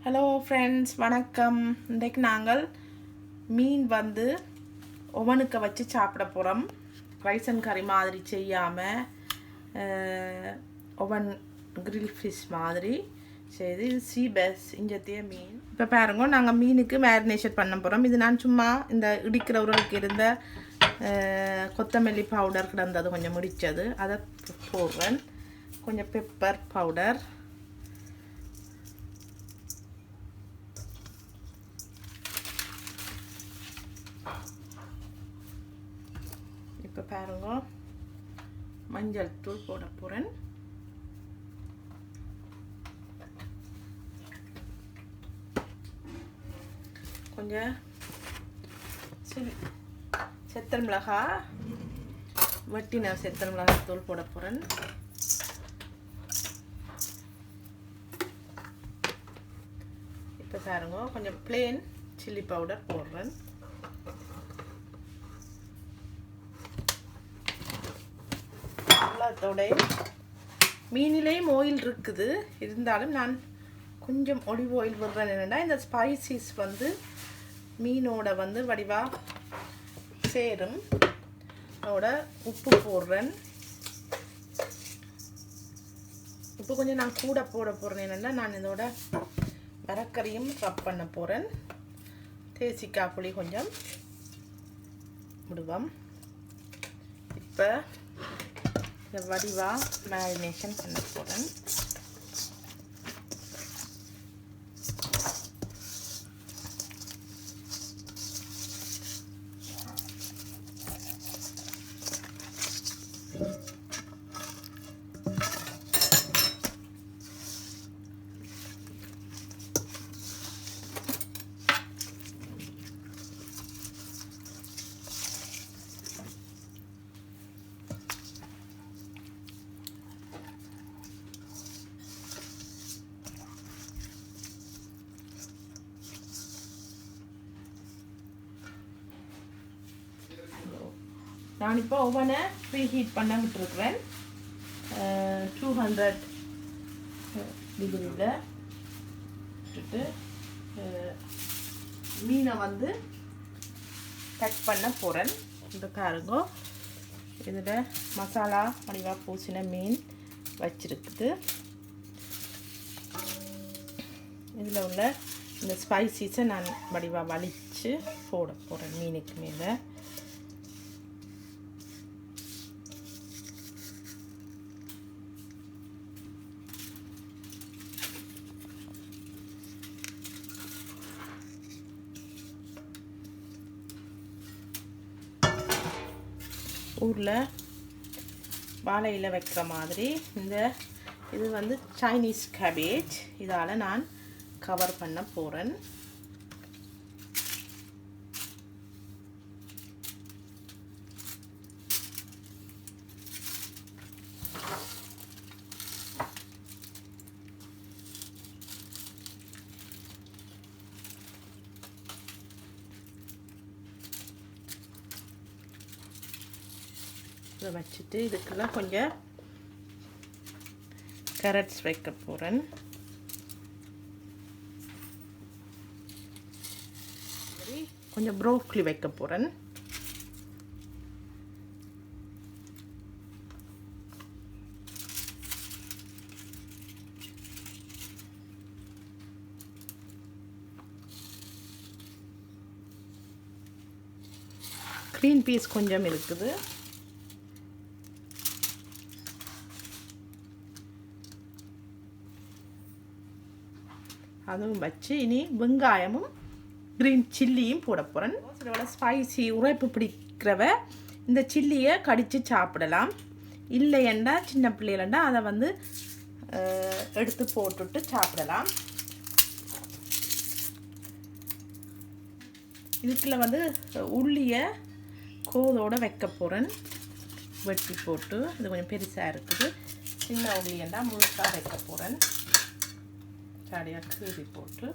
Hello friends, வணக்கம். இன்றைக்கு நாங்கள் மீன் ஓவனுக்கு வச்சு சாப்பிட போகிறோம். ரைஸ் அண்ட் கறி மாதிரி செய்யாமல் ஓவன் கிரில் ஃபிஷ் மாதிரி செய்து சீ பேஸ் இஞ்சத்திய மீன். இப்போ பாருங்க, நாங்கள் மீனுக்கு மேரினேஷன் பண்ண போகிறோம். இது நான் சும்மா இந்த இடிக்கிறவர்களுக்கு இருந்த கொத்தமல்லி பவுடர் கிடந்தது கொஞ்சம் முடித்தது, அதை போடுறேன். கொஞ்சம் பெப்பர் பவுடர், இப்போ பாருங்க மஞ்சள் தூள் போட போகிறேன். கொஞ்சம் செத்தல் மிளகாய், வெட்டின செத்தல் மிளகாய் தூள் போட போகிறேன். இப்போ பாருங்க கொஞ்சம் பிளேன் சில்லி பவுடர் போடுறேன். அதோட மீனிலேயும் ஆயில் இருக்குது, இருந்தாலும் நான் கொஞ்சம் ஒலிவ் ஆயில் விடுறேன். என்னென்னா இந்த ஸ்பைசிஸ் மீனோட வடிவாக சேரும். அதோட உப்பு போடுறேன். உப்பு கொஞ்சம் நான் கூட போட போகிறேன். என்னென்னா நான் இதோட மரக்கறியும் ரப் பண்ண போகிறேன். தேசிக்காய் புளி கொஞ்சம் விடுவோம். இப்போ வடிவாக மேரினேஷன் பண்ண போகிறேன். நான் இப்போ ஓவனை ப்ரீ ஹீட் பண்ண விட்டுருக்குறேன். 200 டிகிரியில் விட்டுட்டு மீனை கட் பண்ண போகிறேன். இந்த பாருங்க, இதில் மசாலா வடிவாக பூசின மீன் வச்சிருக்குது. இதில் உள்ள இந்த ஸ்பைசிஸை நான் வடிவாக வலித்து போட போகிறேன் மீனுக்கு மேலே. ஊரில் வாழையில் வைக்கிற மாதிரி இது சைனீஸ் கேபேஜ். இதால் நான் கவர் பண்ண போகிறேன். இதை வச்சுட்டு இதுக்கெல்லாம் கொஞ்சம் கேரட்ஸ் வைக்க போகிறேன். கொஞ்சம் ப்ரோக்கலி வைக்க போகிறேன். க்ரீன் பீஸ் கொஞ்சம் இருக்குது. அதுவும் வச்சு இனி வெங்காயமும் க்ரீன் சில்லியும் போட போகிறேன். சில ஸ்பைசி உரைப்பு பிடிக்கிறவ இந்த சில்லியை கடித்து சாப்பிடலாம். இல்லையண்டா சின்ன பிள்ளைகளண்டா அதை எடுத்து போட்டுட்டு சாப்பிடலாம். இதுக்குள்ள உள்ளியை கோதோடு வைக்க போகிறேன். வெட்டி போட்டு இது கொஞ்சம் பெருசாக இருக்குது. சின்ன உள்ளியண்டா முழுசாக வைக்க போகிறேன். சாடியாக கீறி போட்டு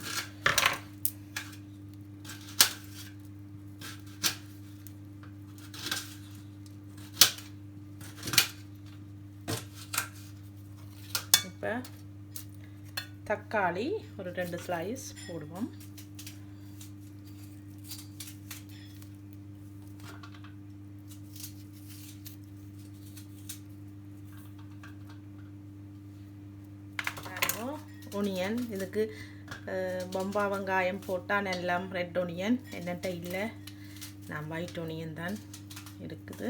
இப்போ தக்காளி ஒரு 2 ஸ்லைஸ் போடுவோம். ஒனியன், இதுக்கு பொம்பா வெங்காயம் போட்டால் நல்லா ரெட் ஒனியன் என்னட்ட இல்லை, நான் ஒயிட் ஒனியன் தான் இருக்குது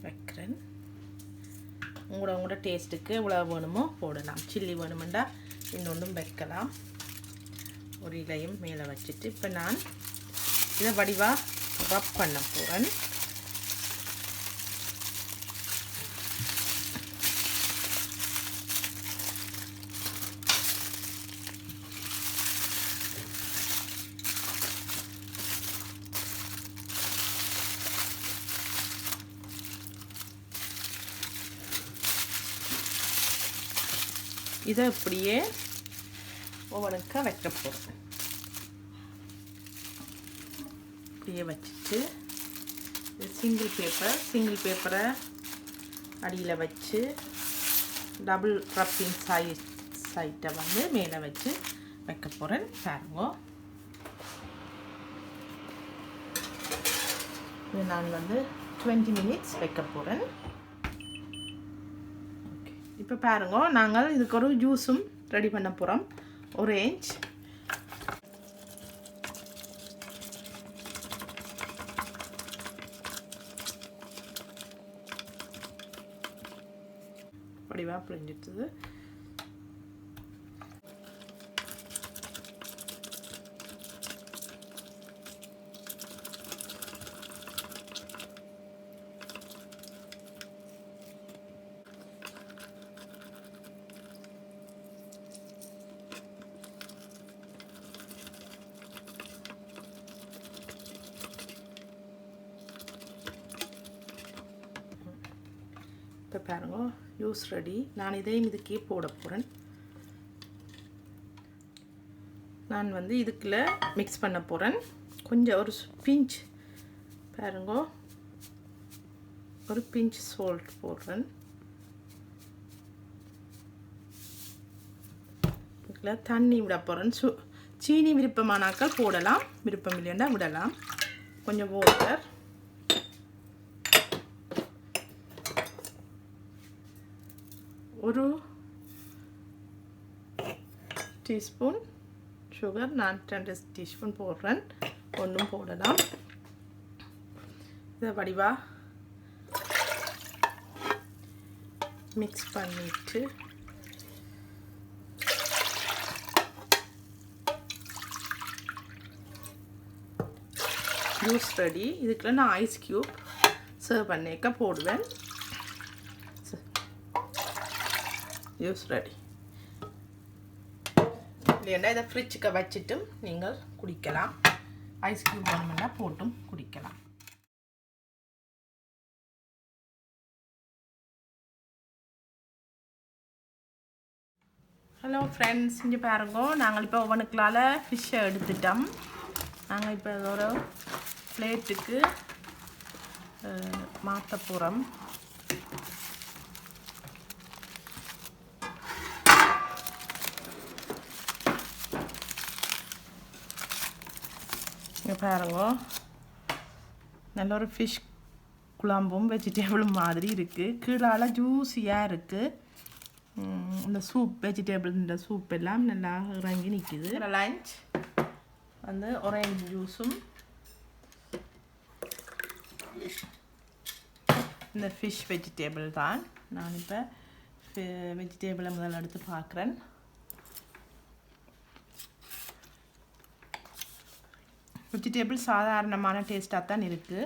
வைக்கிறேன். உங்களோட டேஸ்ட்டுக்கு இவ்வளோ வேணுமோ போடலாம். சில்லி வேணுமெண்டா இன்னொன்றும் வைக்கலாம். ஒரு இலையும் மேலே வச்சுட்டு இப்போ நான் இதை வடிவாக ரப் பண்ண போகிறேன். இதை இப்படியே ஓவனுக்கு வைக்க போகிறேன். இப்படியே வச்சுட்டு சிங்கிள் பேப்பரை அடியில் வச்சு டபுள் ரப்பிங் சைட்டை வந்து மேலே வச்சு வைக்க போகிறேன். பாருங்க, இது நான் வந்து 20 மினிட்ஸ் வைக்க போகிறேன். இப்போ பாருங்க, நாங்கள் இதுக்கு ஒரு ஜூஸும் ரெடி பண்ண போகிறோம். ஆரஞ்சு, வடிவாக பிழிஞ்சிட்டுது. இப்போ பாருங்க, ஜூஸ் ரெடி. நான் இதையும் இதுக்கே போட போகிறேன். நான் வந்து இதுக்குள்ள மிக்ஸ் பண்ண போகிறேன். கொஞ்சம் ஒரு பிஞ்ச் பாருங்க, ஒரு பிஞ்ச் சால்ட் போடுறேன். இதுக்குள்ள தண்ணி விட போகிறேன். சீனி விருப்பமானாக்கள் போடலாம், விருப்பம் இல்லைன்னா விடலாம். கொஞ்சம் வாட்டர், ஒரு டீஸ்பூன் சுகர், நான் 2 டீஸ்பூன் போடுறேன். ஒன்றும் போடலாம். இதை வடிவாக மிக்ஸ் பண்ணிட்டு ஜூஸ் ரெடி. இதுக்குள்ள நான் ஐஸ் க்யூப் சர்வ் பண்ணிக்க போடுவேன். Juice ready. இல்லைன்னா இதை ஃப்ரிட்ஜுக்கு வச்சுட்டும் நீங்கள் குடிக்கலாம். ஐஸ் க்யூப் வேணுமென்னா போட்டும் குடிக்கலாம். ஹலோ ஃப்ரெண்ட்ஸ், இங்கே பாருங்க, நாங்கள் இப்போ ஓவனுக்குள்ளால் ஃபிஷ்ஷை எடுத்துட்டோம். நாங்கள் இப்போ ஒரு பிளேட்டுக்கு மாற்ற போகிறோம். இங்கே பாருங்க, நல்ல ஒரு ஃபிஷ் குழம்பும் வெஜிடேபிளும் மாதிரி இருக்குது. கீழால் ஜூஸியாக இருக்குது. இந்த சூப், வெஜிடேபிள் இந்த சூப் எல்லாம் நல்லா இறங்கி நிற்கிது. லஞ்ச் வந்து ஆரஞ்சு ஜூஸும் இந்த ஃபிஷ் வெஜிடேபிள் தான். நான் இப்போ வெஜிடேபிளை முதல்ல எடுத்து பார்க்குறேன். வெஜிடேபிள் சாதாரணமான டேஸ்ட்டாக தான் இருக்குது.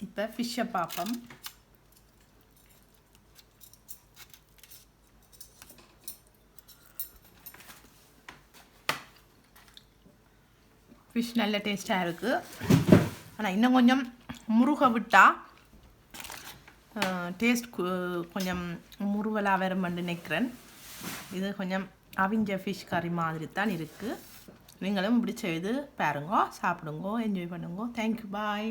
இப்போ ஃபிஷ்ஷை பார்ப்போம். ஃபிஷ் நல்ல டேஸ்ட்டாக இருக்குது. ஆனால் இன்னும் கொஞ்சம் முருக விட்டால் டேஸ்ட் கொஞ்சம் முருவலாக வரும்னு நினைக்கிறேன். இது கொஞ்சம் அவிஞ்ச ஃபிஷ் கறி மாதிரி தான் இருக்குது. நீங்களும் இப்படி செய்து பாருங்க, சாப்பிடுங்க, என்ஜாய் பண்ணுங்க. தேங்க்யூ, பாய்.